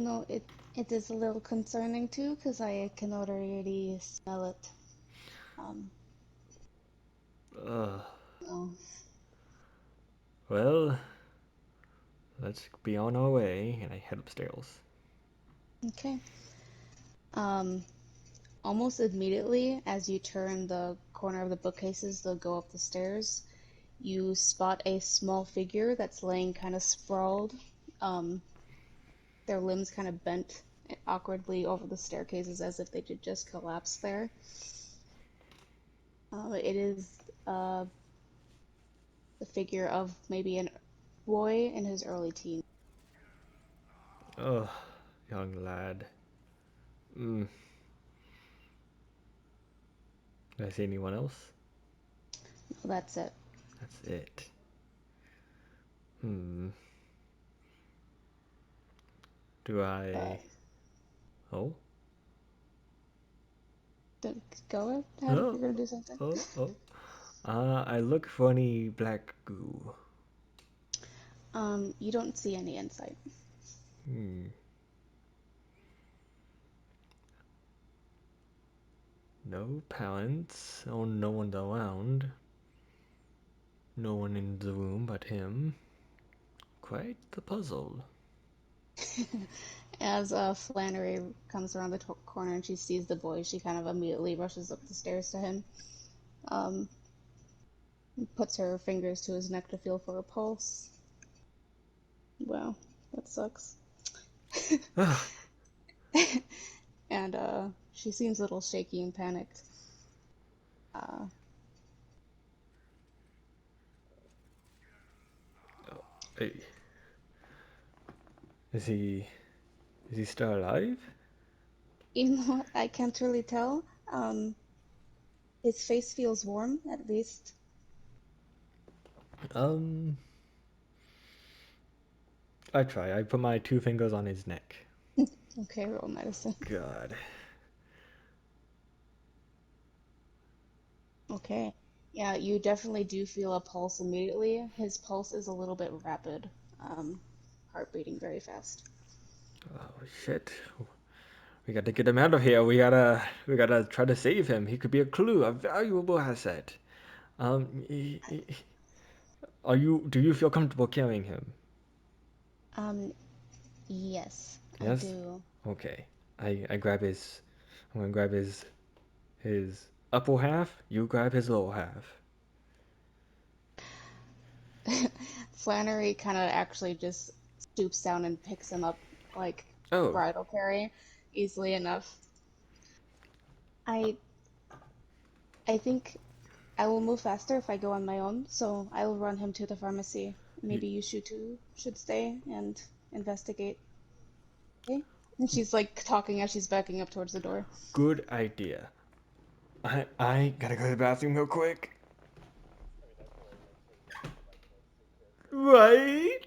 know, it is a little concerning too, because I can already smell it. Um, Ugh. no. Well, let's be on our way, and I head upstairs. Okay. Um, Almost immediately, as you turn the corner of the bookcases to go up the stairs, you spot a small figure that's laying kind of sprawled, um, their limbs kind of bent awkwardly over the staircases as if they did just collapse there. It is uh, the figure of maybe a boy in his early teens. Ugh, young lad. Mm. Do I see anyone else? That's it. That's it. Hmm. Do Uh, I? Oh. Go ahead if Oh. you're gonna do something. Oh. Oh. I look for any black goo. You don't see any insight. Hmm. No parents. Oh, no one around. No one in the room but him. Quite the puzzle. As Flannery comes around the corner and she sees the boy, she kind of immediately rushes up the stairs to him, um, puts her fingers to his neck to feel for a pulse. Wow, that sucks. Ugh. And she seems a little shaky and panicked. Uh, Hey, is he? Is he still alive? Even though I can't really tell, his face feels warm, at least. Um. I try. I put my two fingers on his neck. Okay, roll medicine. God. Okay. Yeah, you definitely do feel a pulse immediately. His pulse is a little bit rapid, um, heart beating very fast. Oh shit. We gotta get him out of here. We gotta try to save him. He could be a clue, a valuable asset. Um, are you? Do you feel comfortable carrying him? Um, yes, I Yes. do. Okay. I grab his. I'm gonna grab his upper half. You grab his lower half. Flannery kind of actually just stoops down and picks him up like Oh, bridal carry easily enough. I I think I will move faster if I go on my own, so I will run him to the pharmacy. you, Maybe you should too should stay and investigate. Okay? And she's like talking as she's backing up towards the door. good idea. I gotta go to the bathroom real quick. Right.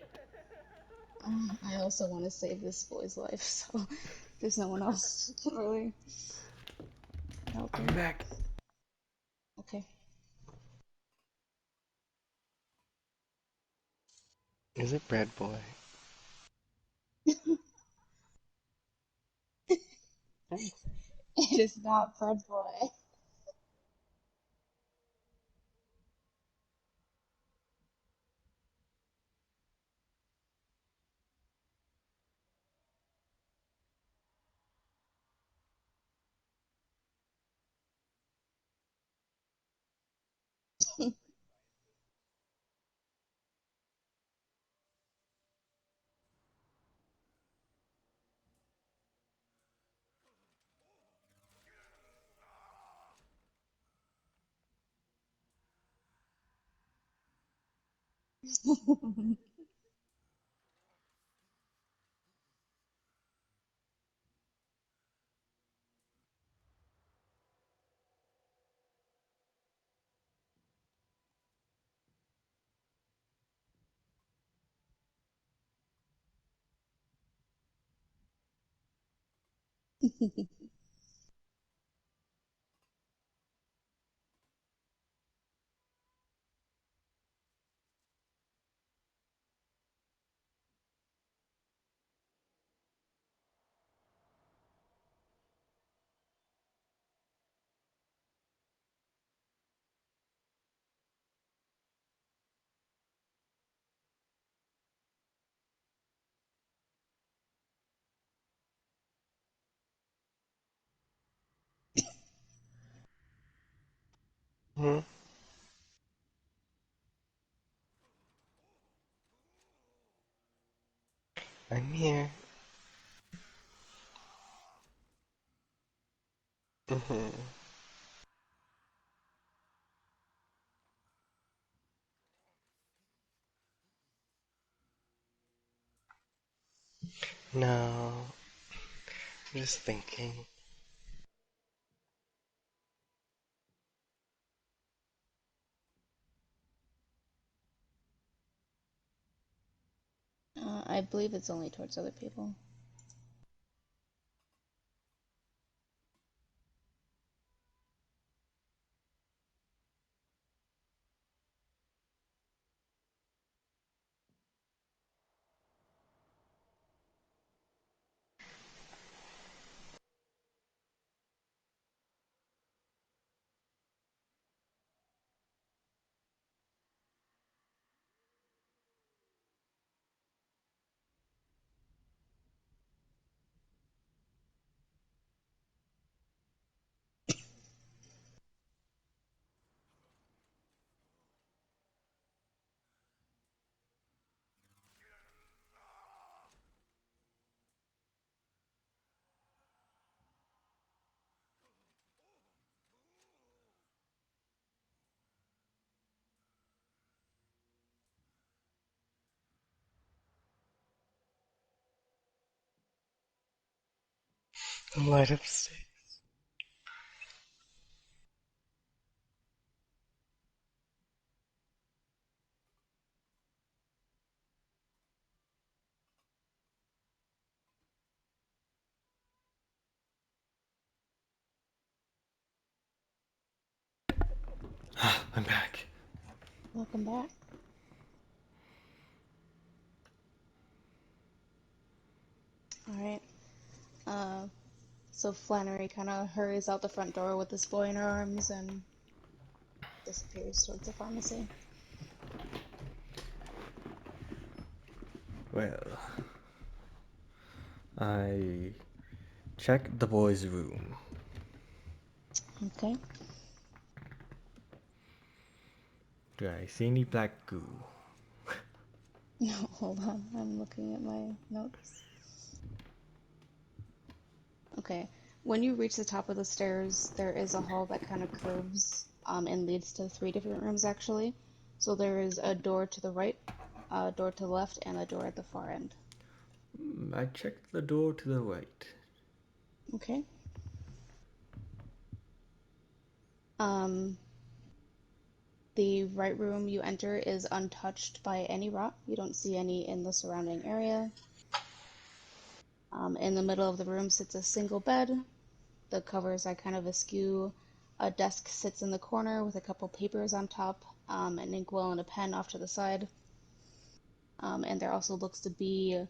I also want to save this boy's life, so there's no one else who can really help I'm him. back. Okay. Is it Bread Boy? It is not Fred Boy. Hmm? I'm here. Hmm. No, I'm just thinking. I believe it's only towards other people. Light upstairs. I'm back. Welcome back. Alright. Uh, so Flannery kind of hurries out the front door with this boy in her arms and disappears towards the pharmacy. Well, I check the boy's room. Okay. Do I see any black goo? No, hold on. I'm looking at my notes. Okay. When you reach the top of the stairs, there is a hall that kind of curves and leads to three different rooms, actually. So there is a door to the right, a door to the left, and a door at the far end. I checked the door to the right. Okay. Um, the right room you enter is untouched by any rot. You don't see any in the surrounding area. In the middle of the room sits a single bed. The covers are kind of askew. A desk sits in the corner with a couple papers on top, an inkwell and a pen off to the side. And there also looks to be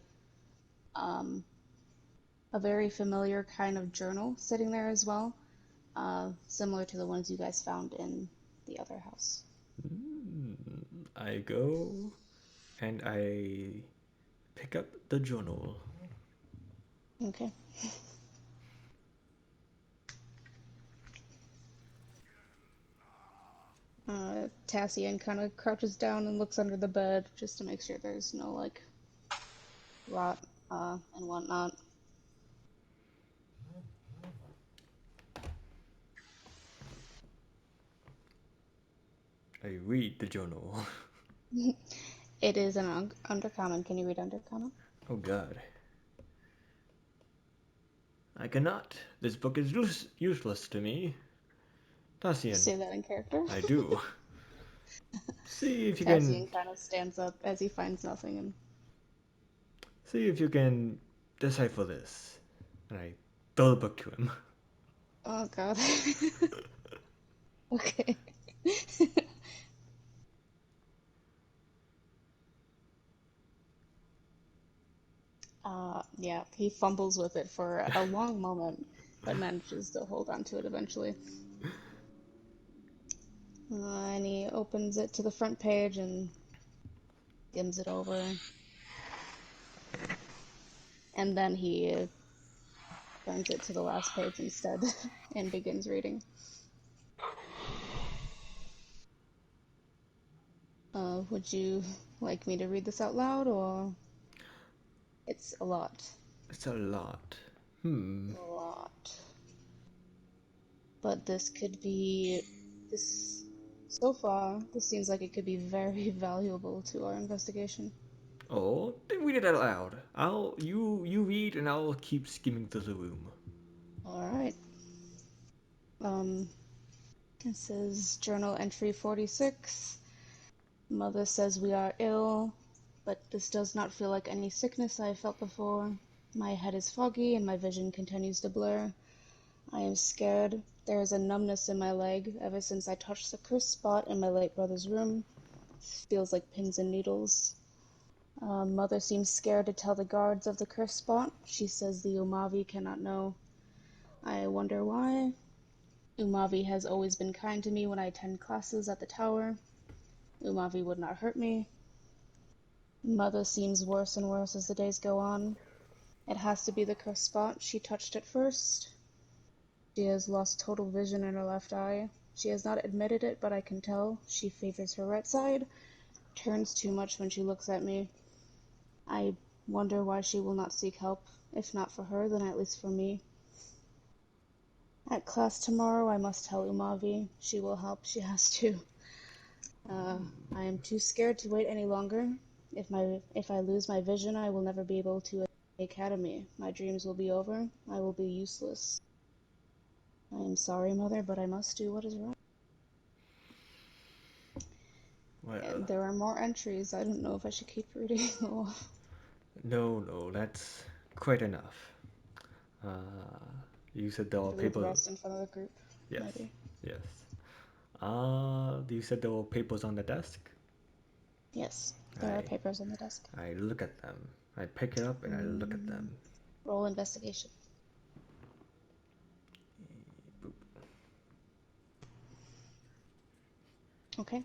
um, a very familiar kind of journal sitting there as well, similar to the ones you guys found in the other house. I go and I pick up the journal. Okay. Tassian kind of crouches down and looks under the bed just to make sure there's no like rot and whatnot. I read the journal. It is an undercommon. Can you read undercommon? Oh god. I cannot. This book is useless to me. Tassian, Say that in character. I do. See if you can Tassian kind of stands up as he finds nothing and see if you can decipher this. And I throw the book to him. oh god. Okay. Yeah, he fumbles with it for a long moment, but manages to hold on to it eventually. And he opens it to the front page and skims it over. And then he turns it to the last page instead and begins reading. Would you like me to read this out loud, or it's a lot? It's a lot. A lot. But this could be this. So far, this seems like it could be very valuable to our investigation. Oh, then read it out loud. You read and I'll keep skimming through the room. All right. Um, it says journal entry 46. Mother says we are ill, but this does not feel like any sickness I have felt before. My head is foggy and my vision continues to blur. I am scared. There is a numbness in my leg ever since I touched the cursed spot in my late brother's room. It feels like pins and needles. Mother seems scared to tell the guards of the cursed spot. She says the Umavi cannot know. I wonder why. Umavi has always been kind to me when I attend classes at the tower. Umavi would not hurt me. Mother seems worse and worse as the days go on. It has to be the cursed spot. She touched it first. She has lost total vision in her left eye. She has not admitted it, but I can tell. She favors her right side, turns too much when she looks at me. I wonder why she will not seek help. If not for her, then at least for me. At class tomorrow, I must tell Umavi. She will help. She has to. I am too scared to wait any longer. If I lose my vision, I will never be able to attend the academy. My dreams will be over. I will be useless. I am sorry, Mother, but I must do what is right. Well, And there are more entries. I don't know if I should keep reading or. no, that's quite enough. Uh, you said there were Read the papers. rest in front of the group, Yes, maybe. yes. You said there were papers on the desk. Yes, there are I papers on the desk. I look at them. I pick it up and I look at them. Roll investigation. Boop. Okay.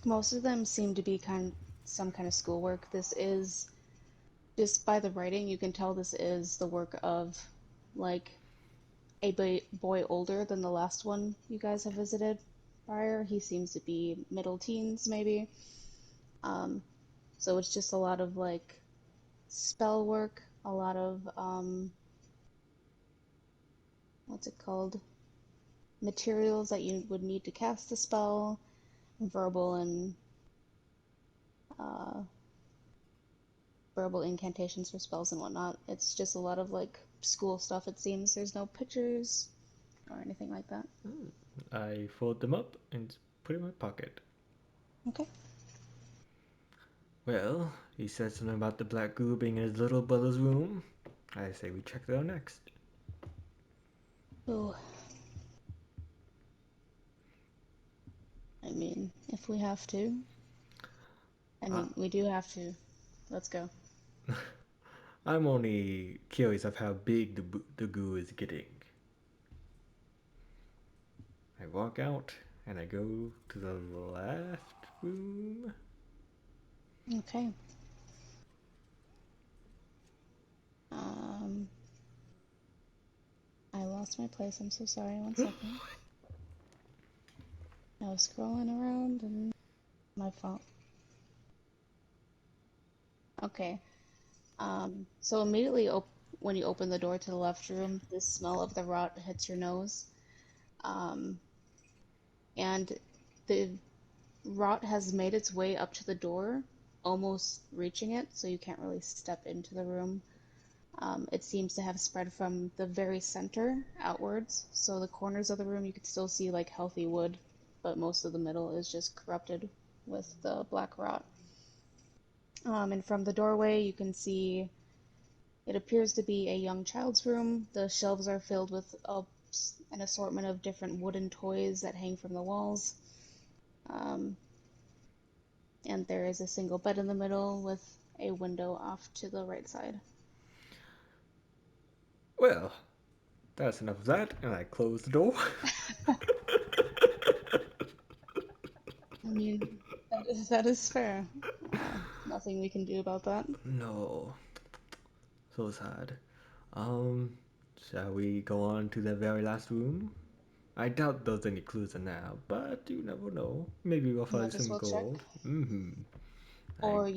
Most of them seem to be some kind of schoolwork. This is just by the writing, you can tell this is the work of like a boy older than the last one you guys have visited prior. He seems to be middle teens, maybe. So it's just a lot of like spell work, a lot of what's it called? Materials that you would need to cast the spell, verbal and uh, verbal incantations for spells and whatnot. It's just a lot of like school stuff, it seems. There's no pictures or anything like that. I fold them up and put in my pocket. Okay. Well, he said something about the black goo being in his little brother's room. I say we check there next. Oh. I mean, if we have to. I mean, we do have to. Let's go. I'm only curious of how big the goo is getting. I walk out and I go to the last room. Okay. I lost my place. I'm so sorry. 1 second. I was scrolling around and my fault. Okay. So immediately when you open the door to the left room, the smell of the rot hits your nose. And the rot has made its way up to the door, almost reaching it, so you can't really step into the room. It seems to have spread from the very center outwards, so the corners of the room you could still see like healthy wood, but most of the middle is just corrupted with the black rot. And from the doorway you can see it appears to be a young child's room. The shelves are filled with an assortment of different wooden toys that hang from the walls. And there is a single bed in the middle with a window off to the right side. Well, that's enough of that, and I close the door. I mean, that is fair. Nothing we can do about that. No, so sad. Shall we go on to the very last room? I doubt there's any clues in now, but you never know. Maybe we'll find Might as some well check. gold. Mm-hmm. I Or,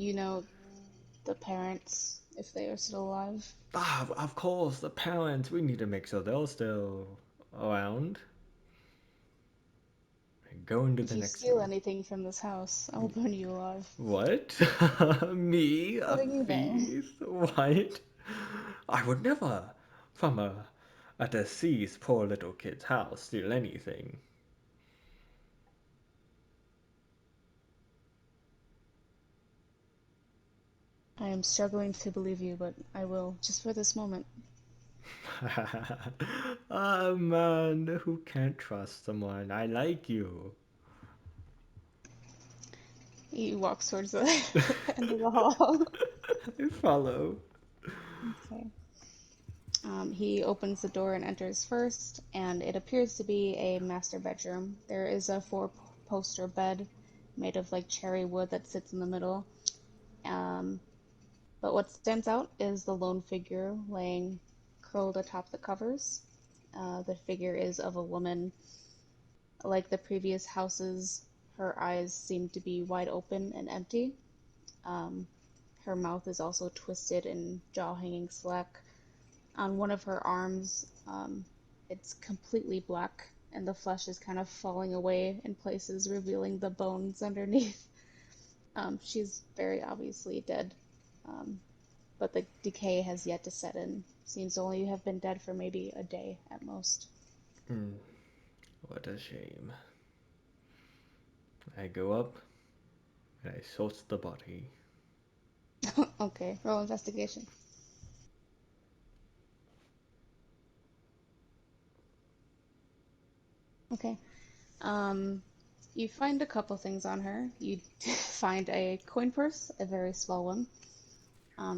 the parents, if they are still alive. of course, the parents. We need to make sure they're still around. Go into If the you next steal room. anything from this house, I'll burn you alive. What? Me? A Letting you know. thief? What? I would never, from a deceased poor little kid's house, steal anything. I am struggling to believe you, but I will, just for this moment. Ah, man, who can't trust someone? I like you. He walks towards the end of the hall. I follow. Okay. He opens the door and enters first, and it appears to be a master bedroom. There is a four-poster bed made of like cherry wood that sits in the middle. Um, but what stands out is the lone figure laying curled atop the covers. The figure is of a woman. Like the previous houses, her eyes seem to be wide open and empty. Um, Her mouth is also twisted and jaw hanging slack. On one of her arms, it's completely black, and the flesh is kind of falling away in places, revealing the bones underneath. She's very obviously dead, um, but the decay has yet to set in. Seems to only have been dead for maybe a day at most. Hmm, what a shame. I go up and I search the body. Okay, roll investigation. Okay. Um, you find a couple things on her. You find a coin purse, a very small one,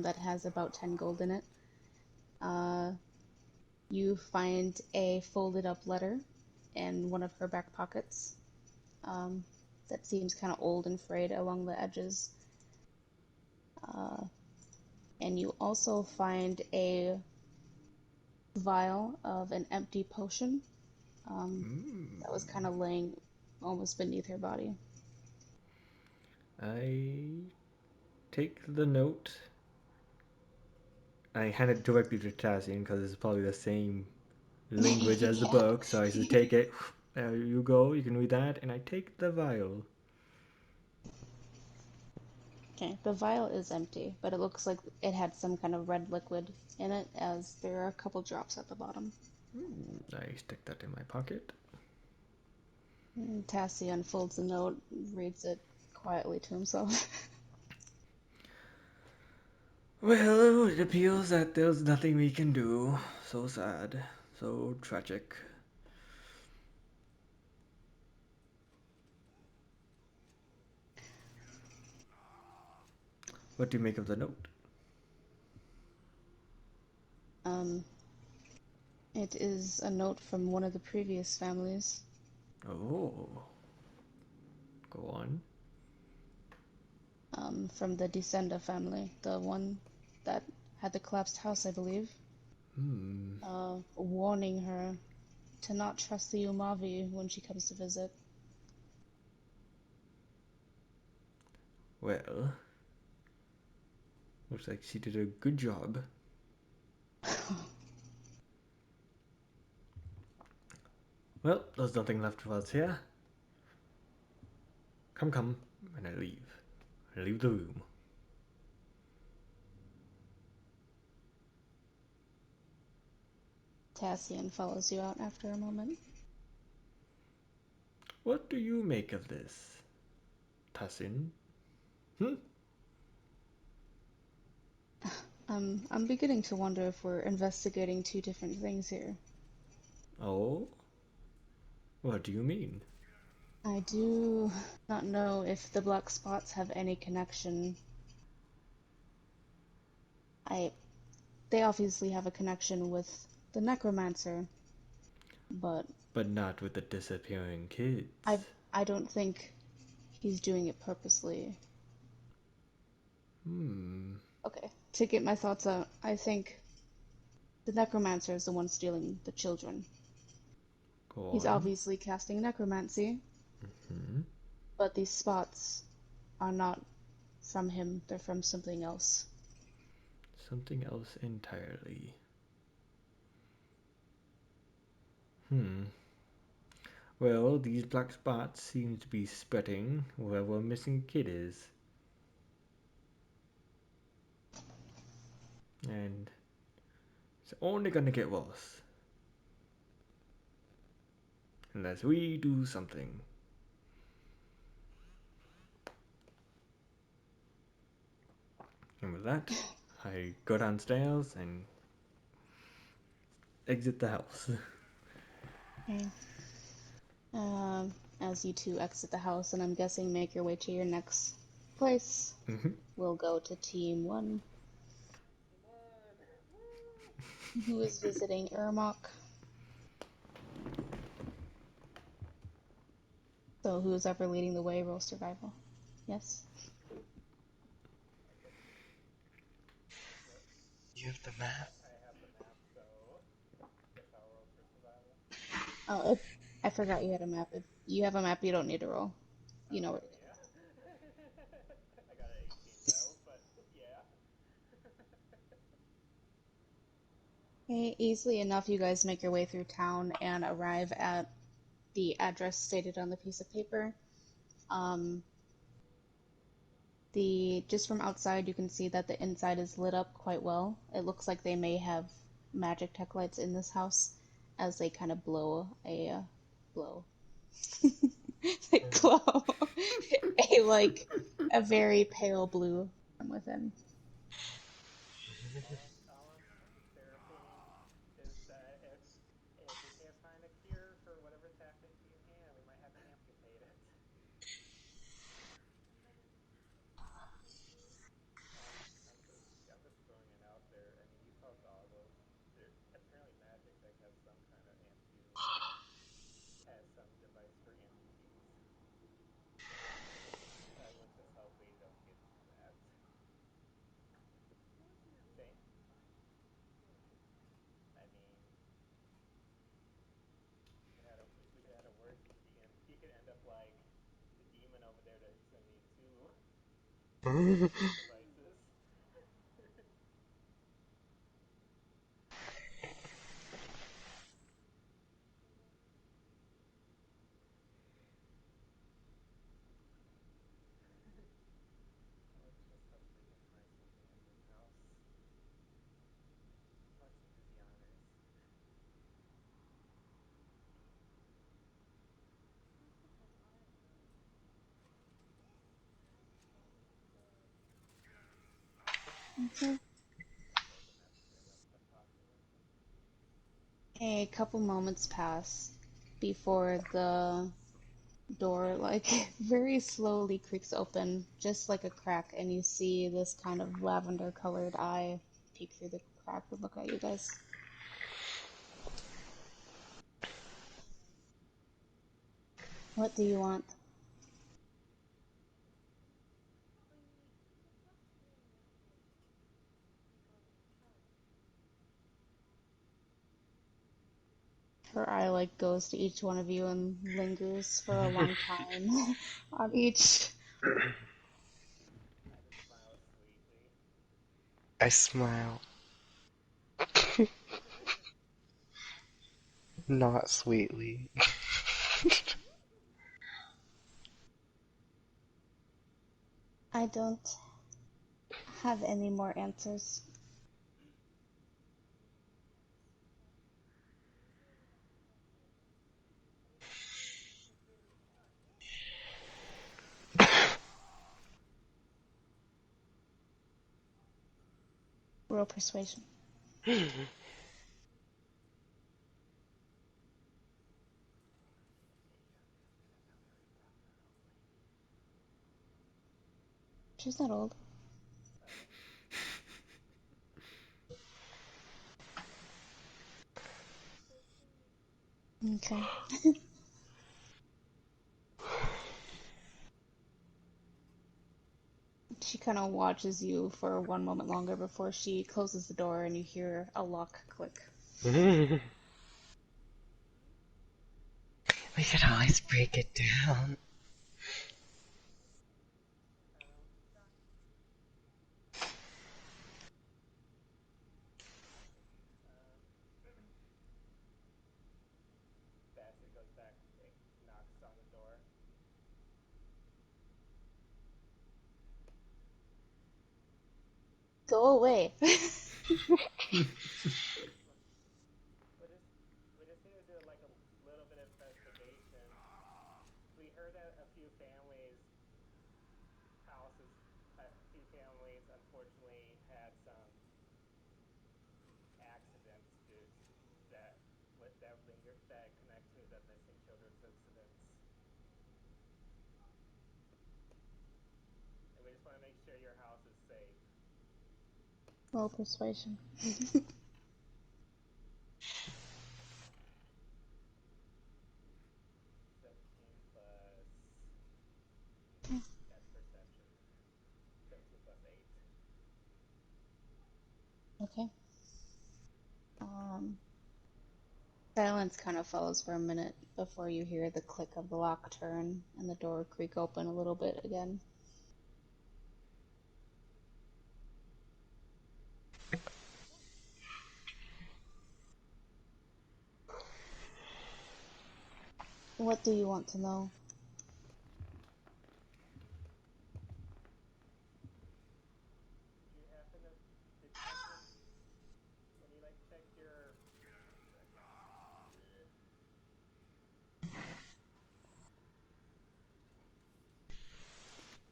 that has about 10 gold in it. Uh, you find a folded up letter in one of her back pockets, um, that seems kind of old and frayed along the edges. Uh, and you also find a vial of an empty potion, that was kind of laying almost beneath her body. I take the note. I hand it directly to Cassian because it's probably the same language as the Yeah. book. So I just take it. There you go. You can read that. And I take the vial. Okay, the vial is empty, but it looks like it had some kind of red liquid in it, as there are a couple drops at the bottom. I stick that in my pocket. Tassie unfolds the note, reads it quietly to himself. Well, it appears that there's nothing we can do. So sad. So tragic. What do you make of the note? Um, it is a note from one of the previous families, Oh, go on. from the Descenda family, the one that had the collapsed house, I believe, Hmm. warning her to not trust the Umavi when she comes to visit. Well, looks like she did a good job. Well, there's nothing left for us here. Come, come, and I leave. I leave the room. Tassian follows you out after a moment. What do you make of this, Tassin? Hmm? I'm beginning to wonder if we're investigating two different things here. Oh? What do you mean? I do not know if the black spots have any connection. I They obviously have a connection with the necromancer, but But not with the disappearing kids. I I don't think he's doing it purposely. Hmm. Okay, to get my thoughts out, I think the necromancer is the one stealing the children. Go He's on. obviously casting necromancy, Hmm. but these spots are not from him, they're from something else. Something else entirely. Hmm. Well, these black spots seem to be spreading where our missing kid is. And it's only gonna get worse. Unless we do something. And with that, I go downstairs and exit the house. Okay. As you two exit the house, and I'm guessing make your way to your next place, Mhm. we'll go to Team 1, who is visiting Irmak. So who is ever leading the way, roll survival. Yes? You have the map? Oh, I forgot you had a map. If you have a map, you don't need to roll. You know where to go. Okay, easily enough, you guys make your way through town and arrive at the address stated on the piece of paper. Um, the just from outside, you can see that the inside is lit up quite well. It looks like they may have magic tech lights in this house, as they kind of blow, glow, a like a very pale blue from within. Okay. A couple moments pass before the door, like, very slowly creaks open, just like a crack, and you see this kind of lavender colored eye peek through the crack and look at you guys. What do you want? Her eye, like, goes to each one of you and lingers for a long time on each. I smile. Not sweetly. I don't have any more answers. Roll persuasion. She's not old. Okay. She kind of watches you for one moment longer before she closes the door and you hear a lock click. We could always break it down. Bassett goes back, knocks on the door. Go away. We just need to do like a little bit of investigation. We heard that a few families, houses, a few families unfortunately had some accidents that that connect to the missing children's incidents, and we just want to make sure your house is safe. Roll persuasion. 17 plus that's perception. 17 plus 8. Okay. Um, Silence kind of follows for a minute before you hear the click of the lock turn and the door creak open a little bit again. What do you want to know? Do you happen to check your when you like check your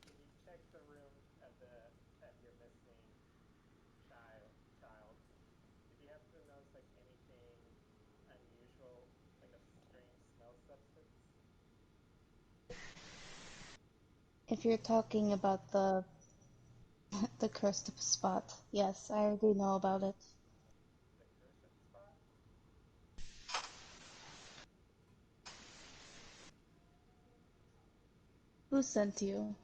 when you check the room at your missing child, did you happen to notice like anything unusual, like a strange smell substance? If you're talking about the cursed spot, yes, I already know about it. The cursed spot? Who sent you?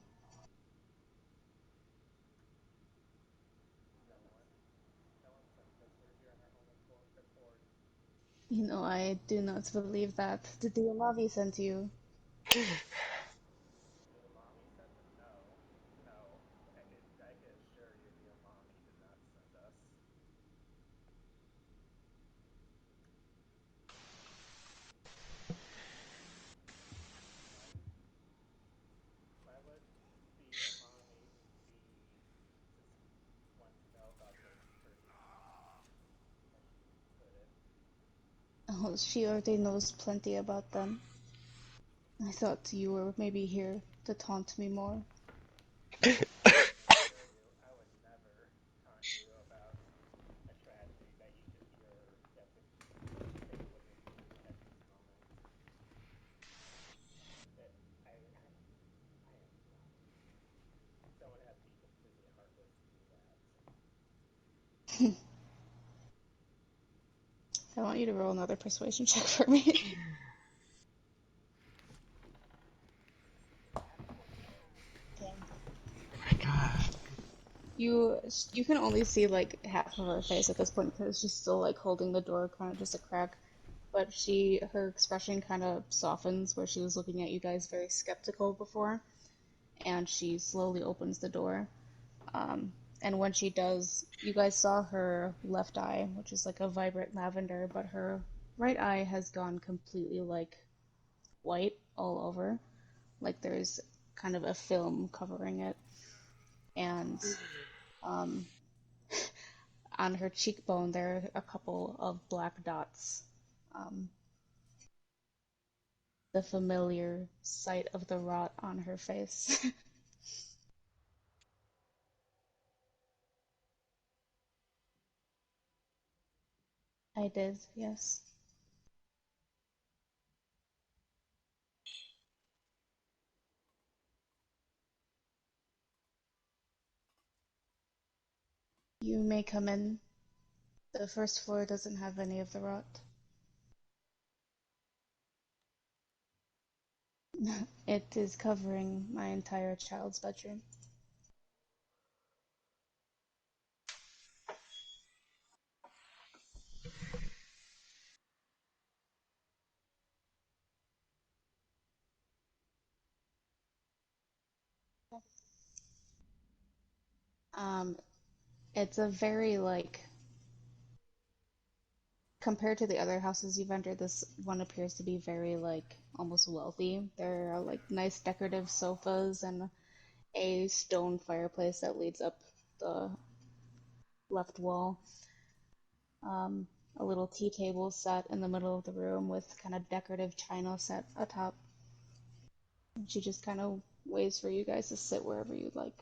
No one. No one sent us. We're here on our own accord. You know, I do not believe that. Did the Amavi send you? The Umami sent us? No. No. I could assure you the Umami did not send us. Why why would the Umami be just want to know about those cursed as you put it? Oh, she already knows plenty about them. I thought you were maybe here to taunt me more. I can assure you, I would never taunt you about a tragedy that that you're witnessing at these moments. That I am not. Someone as deep and completely heartless to do that. I want you to roll another persuasion check for me. Nat 20. Okay. Oh my god. You can only see like half of her face at this point because she's still like holding the door kind of just a crack. But her expression kind of softens where she was looking at you guys very skeptical before, and she slowly opens the door. Um, and when she does, you guys saw her left eye, which is like a vibrant lavender, but her right eye has gone completely like white all over. Like there's kind of a film covering it. And um, on her cheekbone, there are a couple of black dots. Um, the familiar sight of the rot on her face. I did, yes. You may come in. The first floor doesn't have any of the rot. It is covering my entire child's bedroom. Um, it's a very like compared to the other houses you've entered, this one appears to be very like almost wealthy. There are like nice decorative sofas and a stone fireplace that leads up the left wall. Um, a little tea table set in the middle of the room with kind of decorative china set atop. She just kind of waits for you guys to sit wherever you'd like.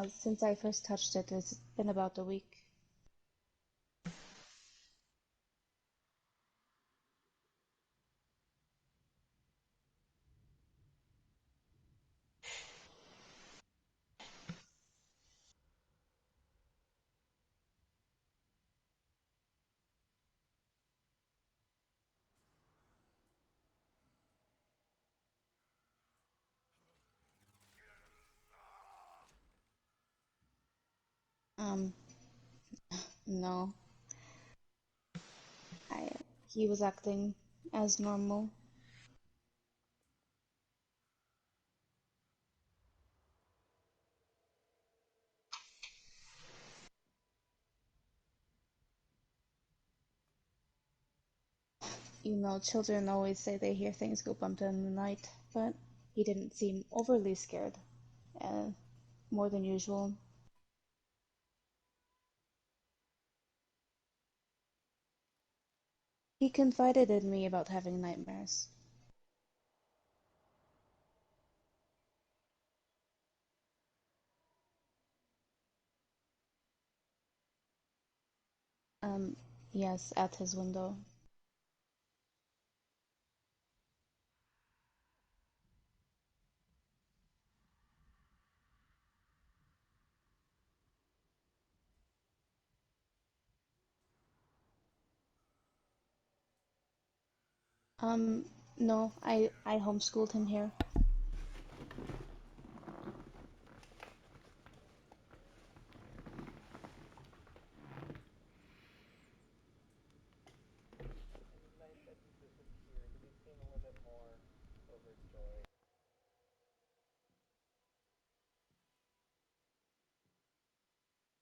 Since I first touched it, it's been about a week. Um, no, I he was acting as normal. You know, children always say they hear things go bump in the night, but he didn't seem overly scared, uh, more than usual. He confided in me about having nightmares. Um, yes, at his window. Um, no, I homeschooled him here. It was nice that he disappeared. Did he seem a little bit more overjoyed?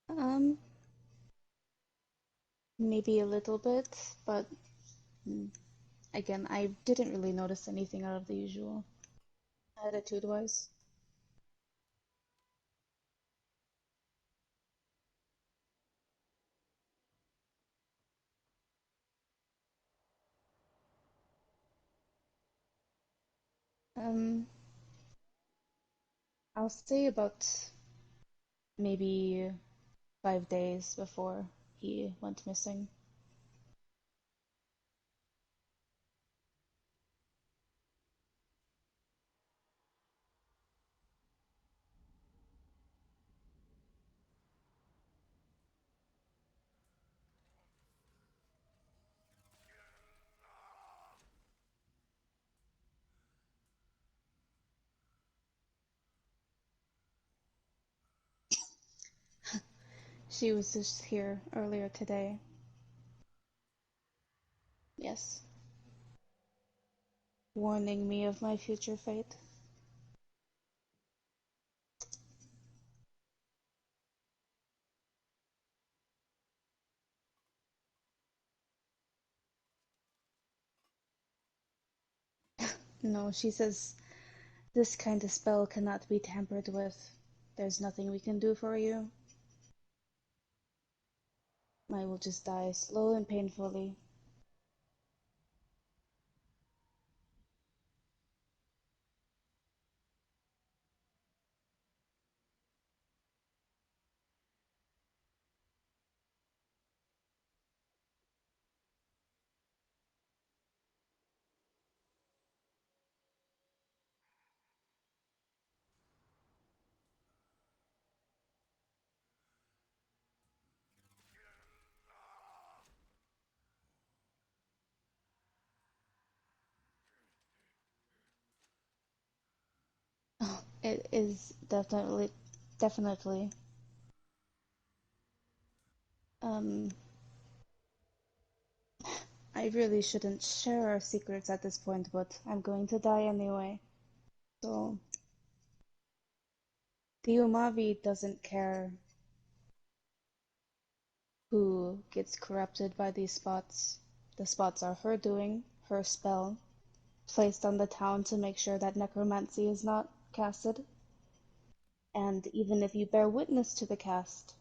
Um, maybe a little bit, but mm, again, I didn't really notice anything out of the usual. Attitude-wise. Um, I'll say about maybe 5 days before he went missing. She was just here earlier today. Yes, warning me of my future fate. No, she says this kind of spell cannot be tampered with. There's nothing we can do for you. I will just die slow and painfully. It is definitely. Um, I really shouldn't share our secrets at this point, but I'm going to die anyway. So, the Umavi doesn't care who gets corrupted by these spots. The spots are her doing, her spell, placed on the town to make sure that necromancy is not casted. And even if you bear witness to the cast,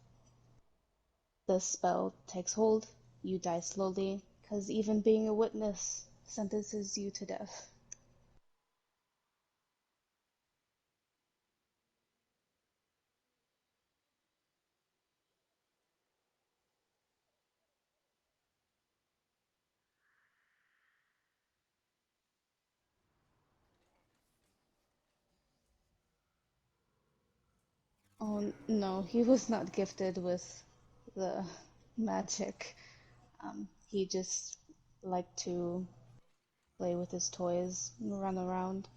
the spell takes hold, you die slowly, because even being a witness sentences you to death. Oh no, he was not gifted with the magic. He just liked to play with his toys and run around.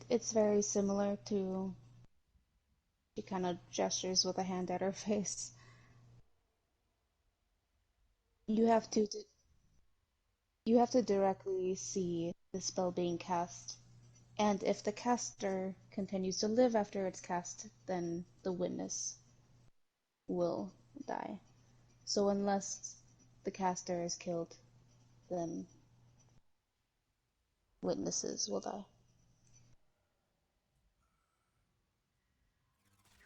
It's very similar to she kind of gestures with a hand at her face. You have to you have to directly see the spell being cast, and if the caster continues to live after it's cast, then the witness will die. So unless the caster is killed, then witnesses will die.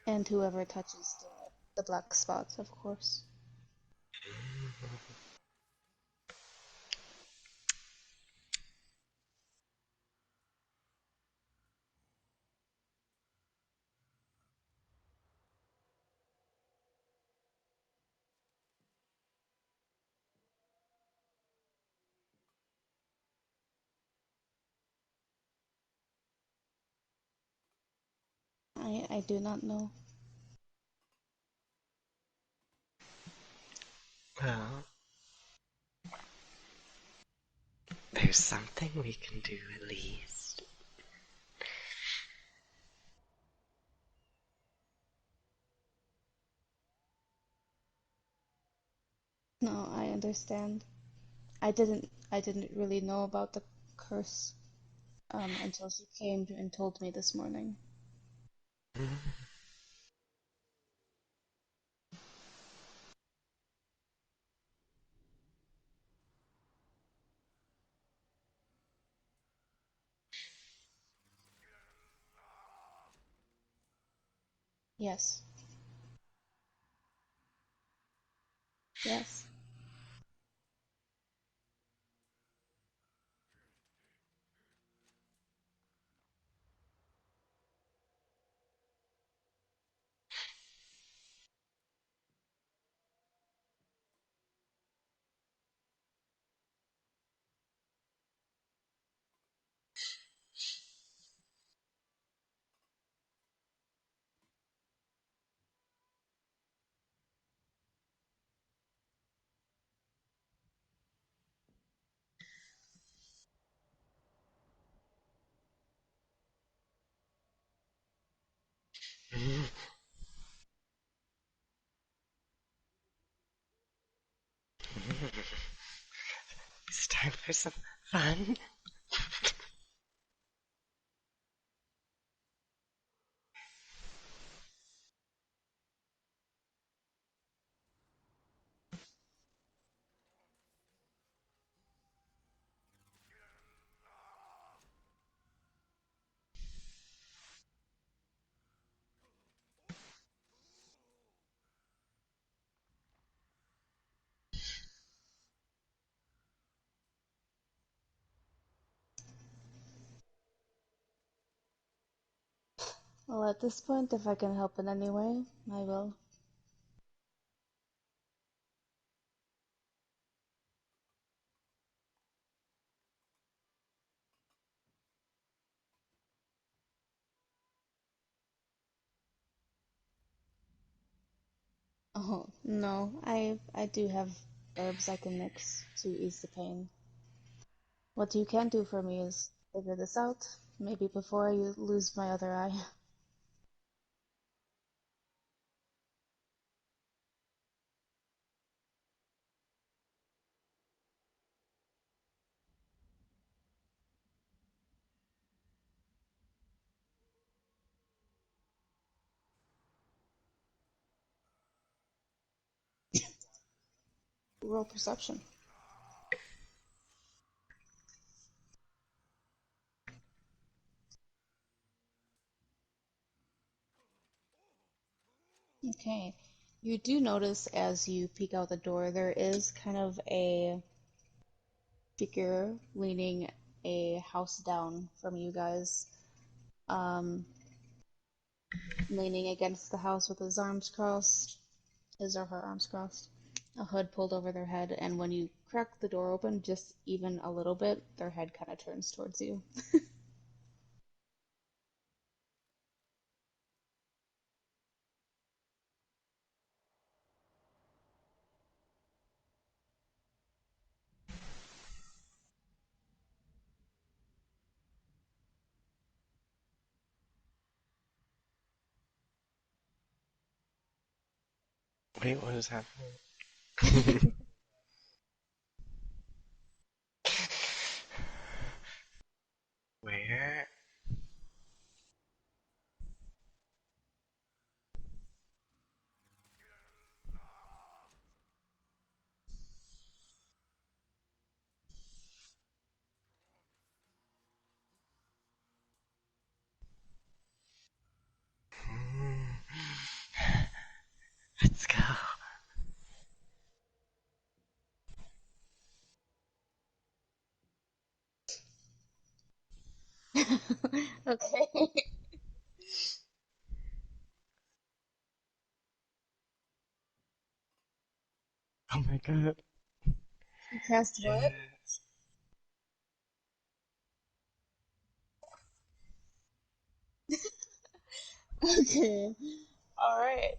And whoever touches the black spots, of course. I do not know. Well, there's something we can do at least. No, I understand. I didn't really know about the curse until she came and told me this morning. Yes. Yes. It's time for some fun. Well, at this point, if I can help in any way, I will. Oh, no, I do have herbs I can mix to ease the pain. What you can do for me is figure this out, maybe before I lose my other eye. Roll perception. Okay. You do notice as you peek out the door, there is kind of a figure leaning a house down from you guys, um, leaning against the house with his arms crossed, his or her arms crossed, a hood pulled over their head, and when you crack the door open just even a little bit, their head kind of turns towards you. Wait, what is happening? Where? Let's go. Okay. Oh my god. You cast what? Yes. Okay. All right.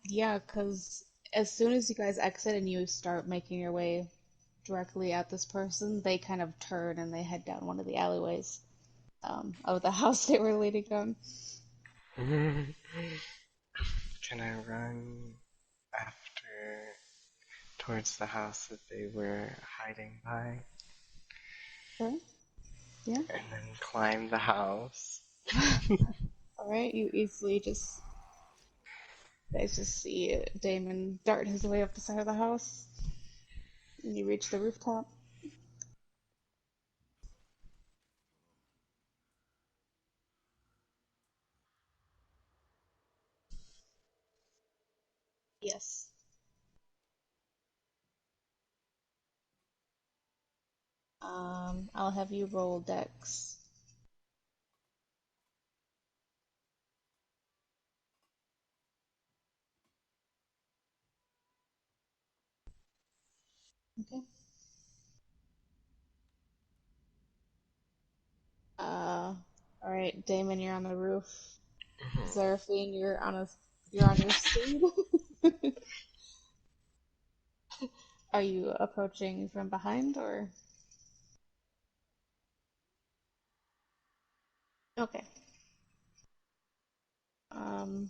Yeah, 'cause as soon as you guys exit and you start making your way directly at this person, they kind of turn and they head down one of the alleyways of the house they were leading on. Can I run after towards the house that they were hiding by Sure. Yeah. and then climb the house? All right. You easily just guys just see Damon dart his way up the side of the house, and you reach the rooftop. Yes. I'll have you roll Dex. Okay. All right, Damon, you're on the roof. Seraphine, you're on your steed. Are you approaching from behind or? Okay. Um,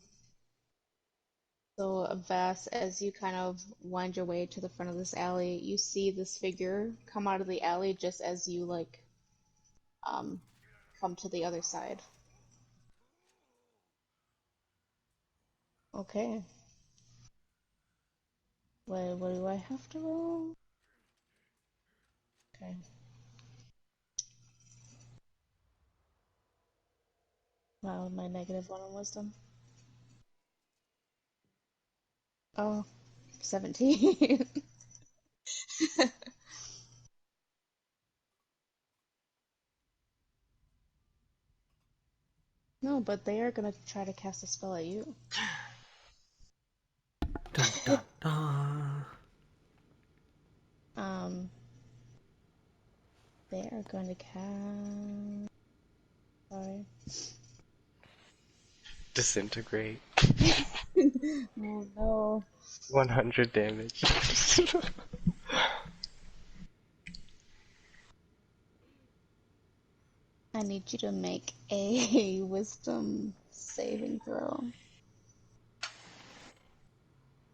so Vass, as you kind of wind your way to the front of this alley, you see this figure come out of the alley just as you um come to the other side. Okay. What do I have to roll? Okay. Wow, my negative one on wisdom. Oh, 17. No, but they are gonna try to cast a spell at you. Dun, dun, dun. Um, they are going to cast. Sorry. Disintegrate. Oh no. 100 damage. I need you to make a wisdom saving throw.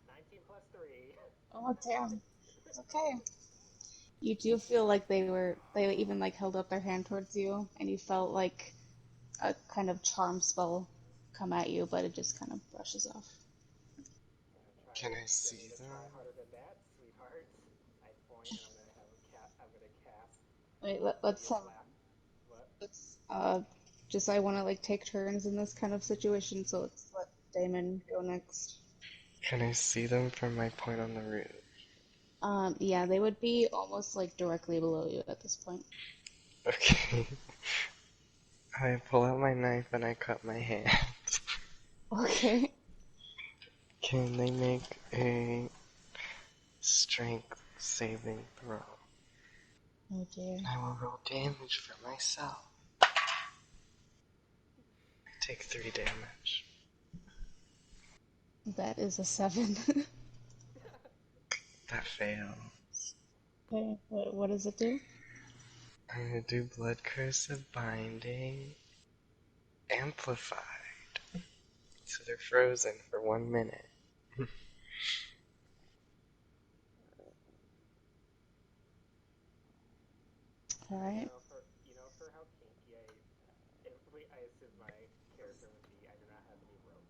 19 plus 3. Oh damn. It's okay. You do feel like they even like held up their hand towards you, and you felt like a kind of charm spell come at you, but it just kind of brushes off. Can I Get see me to them? try harder than that, sweetheart. I point and I'm gonna cast Wait, Hideous Laugh. What? let's just I want to like take turns in this kind of situation, so let's let Damon go next. Can I see them from my point on the roof? Yeah, they would be almost like directly below you at this point. Okay. I pull out my knife and I cut my hand. Okay. Can they make a strength saving throw? Oh dear. I will roll damage for myself. Take 3 damage. That is a 7. That failed. Okay, what does it do? I'm gonna do Blood Curse of Binding Amplified. So they're frozen for 1 minute. Alright. For how kinky I assume my character would be. I do not have any ropes.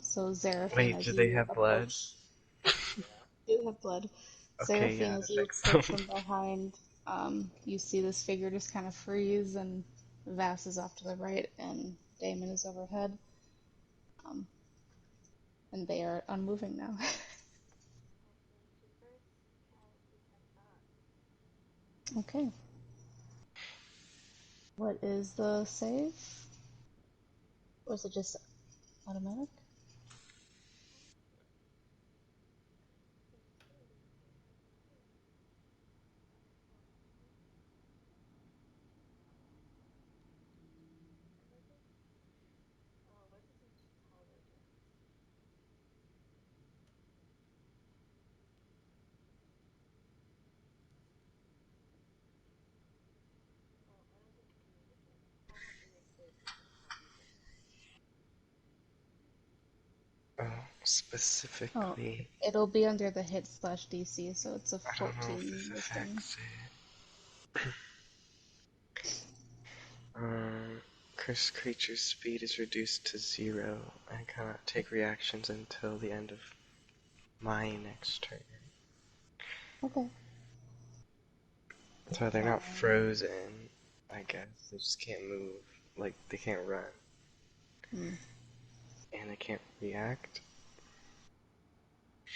So Zeraphine, Wait, as do they you have blood? approach, Yeah. do have blood. Okay, Seraphine, yeah, as to you fix approach them. from behind, you see this figure just kind of freeze, and Vass is off to the right, and Damon is overhead. Um, and they are unmoving now. Okay. What is the save? Or is it just automatic? Oh, Oh, specifically, it'll be under the hit slash DC, so it's a I don't know if 14 this wisdom. affects it. Cursed creature's speed is reduced to 0 and cannot take reactions until the end of my next turn. Okay. So they're not frozen, I guess. They just can't move. Like, they can't run. Hmm. And they can't react.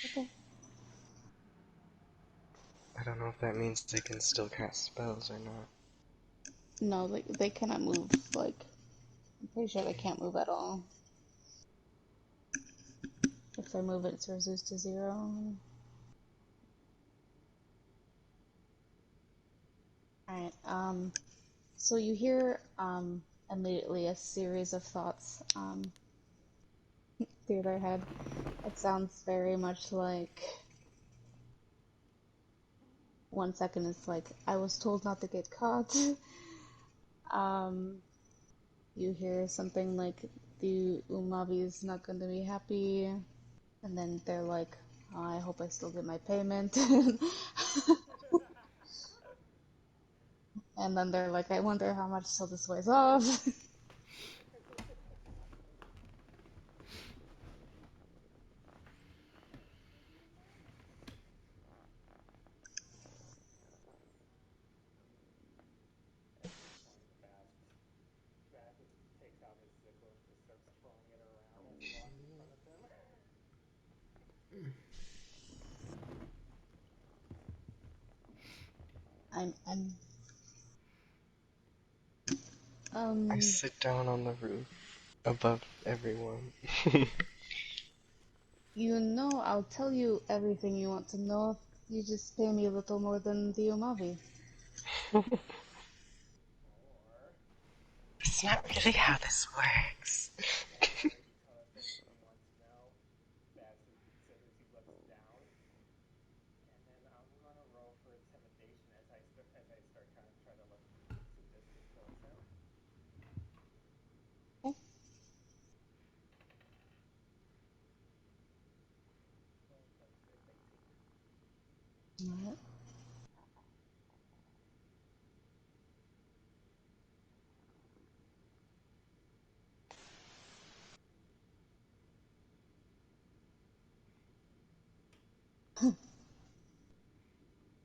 Okay. I don't know if that means they can still cast spells or not. No, they cannot move. Like, I'm pretty sure they can't move at all. If they move, it's reduced to 0. Alright, so you hear, immediately a series of thoughts, through their head. It sounds very much like, one second it's like, I was told not to get caught. um, you hear something like, the Umavi is not going to be happy, and then they're like, oh, I hope I still get my payment. And then they're like, I wonder how much till this weighs off. Bass takes out his sickle and just starts twirling it around as he walks in front of him. I'm I Um, sit down on the roof above everyone. you know, I'll tell you everything you want to know if you just pay me a little more than the Umavi. Or That's not really how this works. why don't you tell us everything you want to know? Says as he looks down, and then I'm gonna roll for intimidation as I start kind of try to look sadistic towards him. Okay. That's 18. Alright.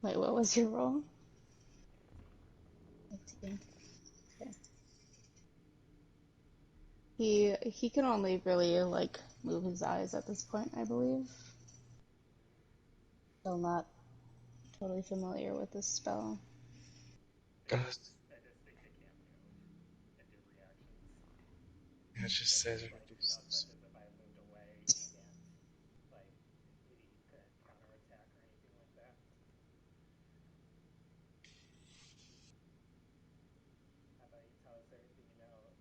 Wait, what was your roll? 18. Okay. He can only really like move his eyes at this point, I believe. Still not totally familiar with this spell. I just think they can't move and do reactions. It just says Like, reduces. such as if I moved away, he can't, like, he couldn't counterattack or anything like that. How about you tell us everything you know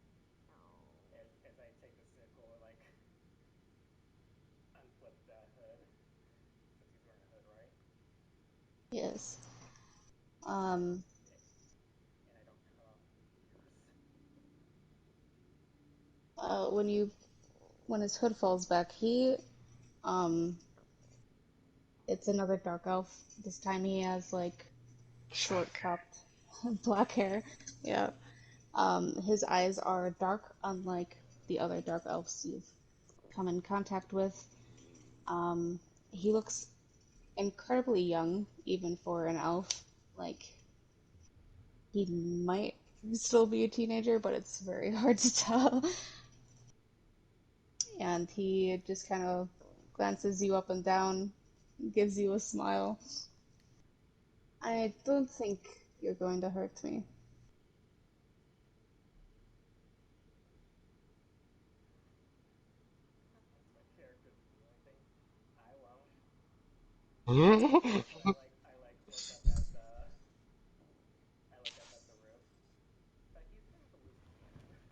as I take the sickle, like, unflip that hood, since he's wearing a hood, right? Yes. And I don't cut off ears. When his hood falls back, um it's another dark elf. This time he has like short Shocker. cropped black hair. Yeah. His eyes are dark, unlike the other dark elves you've come in contact with. He looks incredibly young, even for an elf. Like, he might still be a teenager, but it's very hard to tell. And he just kind of glances you up and down, gives you a smile. I don't think you're going to hurt me. That's my character's the only thing I won't. So I look up at the roof. But he's kind of a loose cannon.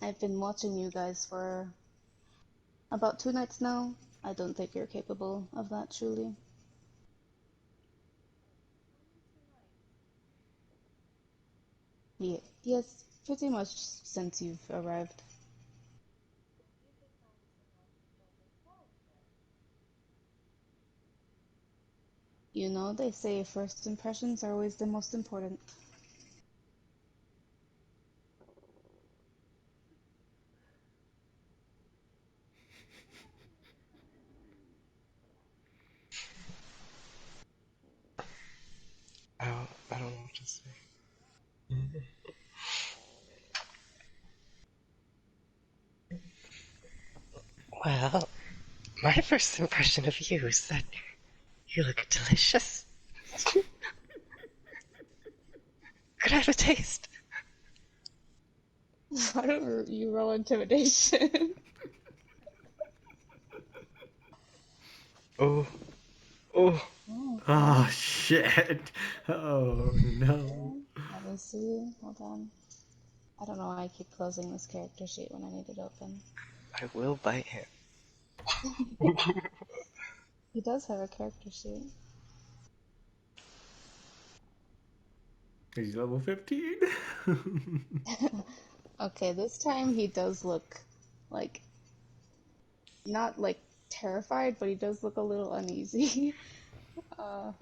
I've been watching you guys for about 2 nights now. I don't think you're capable of that, truly. Yes, pretty much since you've arrived. You know, they say first impressions are always the most important. I don't know what to say. Well, my first impression of you is that you look delicious. Could I have a taste? Why don't you roll intimidation? Oh, oh. Oh, okay. Oh shit. Oh no. Let me see. Hold on. I don't know why I keep closing this character sheet when I need it open. I will bite him. He does have a character sheet. He's level 15. Okay, this time he does look like not like terrified, but he does look a little uneasy. uh,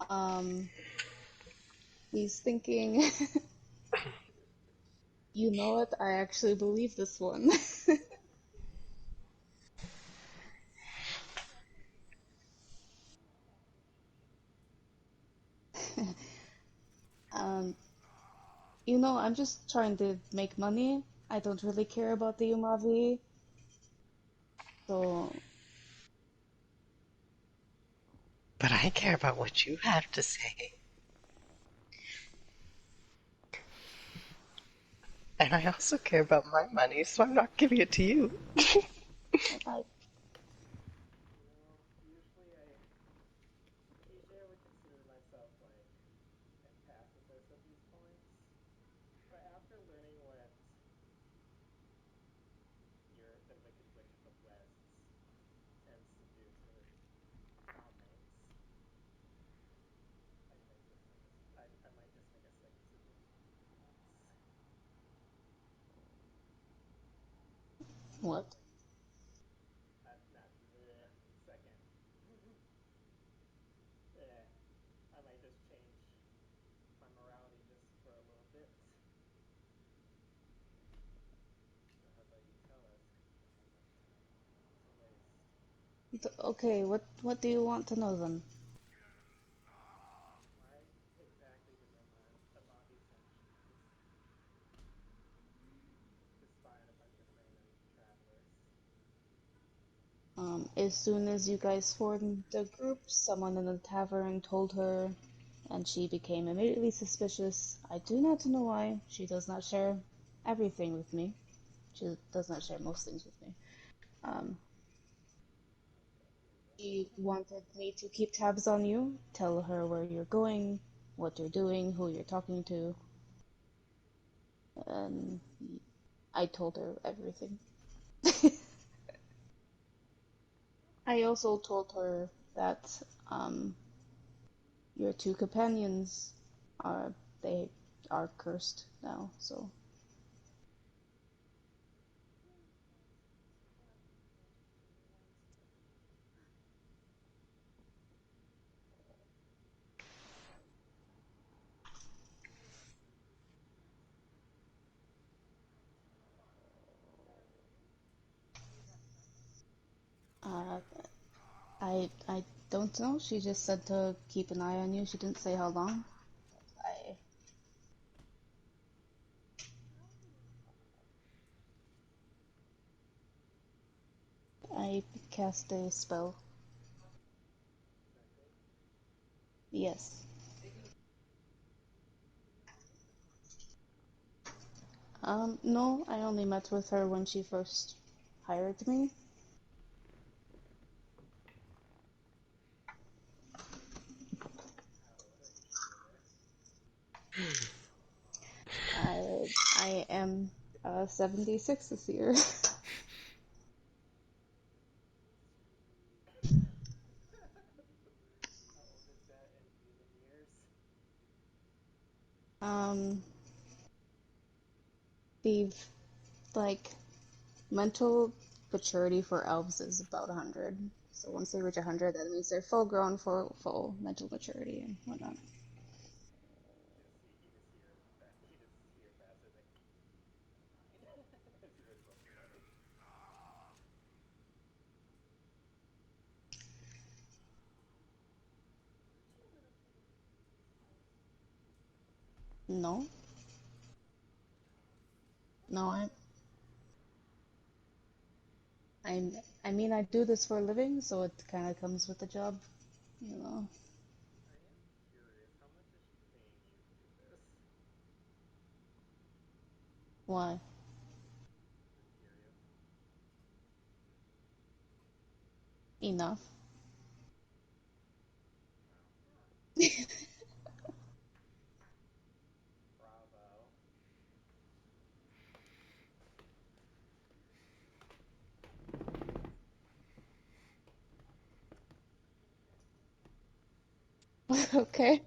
um, he's thinking, you know what? I actually believe this one. um, I'm just trying to make money. I don't really care about the Umavi, so But I care about what you have to say. And I also care about my money, so I'm not giving it to you. I, Usually I would consider myself like a pacifist at these points, but after learning what the Wicked Witch of the West tends to do to her soulmates, I might just make a second suggestion. what? Not the second. Yeah, I might just change my morality just for a little bit. So how about you tell us? 'Cause we don't have much time to waste. Okay, what do you want to know then? Why exactly did Amavi send you to spy on a bunch of random travelers? As soon as you guys formed the group, someone in the tavern told her, and she became immediately suspicious. I do not know why. She does not share everything with me. She does not share most things with me. Um, she wanted me to keep tabs on you, tell her where you're going, what you're doing, who you're talking to, and I told her everything. I also told her that um, your two companions are they are cursed now, so uh, I don't know. She just said to keep an eye on you. She didn't say how long. I I cast a spell. Yes. No, I only met with her when she first hired me. How old are you, Shooter? I am 76 this year. How old is that in human years? um, the like mental maturity for elves is about 100. So once they reach 100, that means they're full grown for full mental maturity and whatnot. You just hear faster like fine as you were supposed to say. No, no, I'm, I mean, I do this for a living, so it kind of comes with the job, you know. I am curious, how much is she paying you to do this? Why? Just curious. Enough. Wow. Bravo. Okay.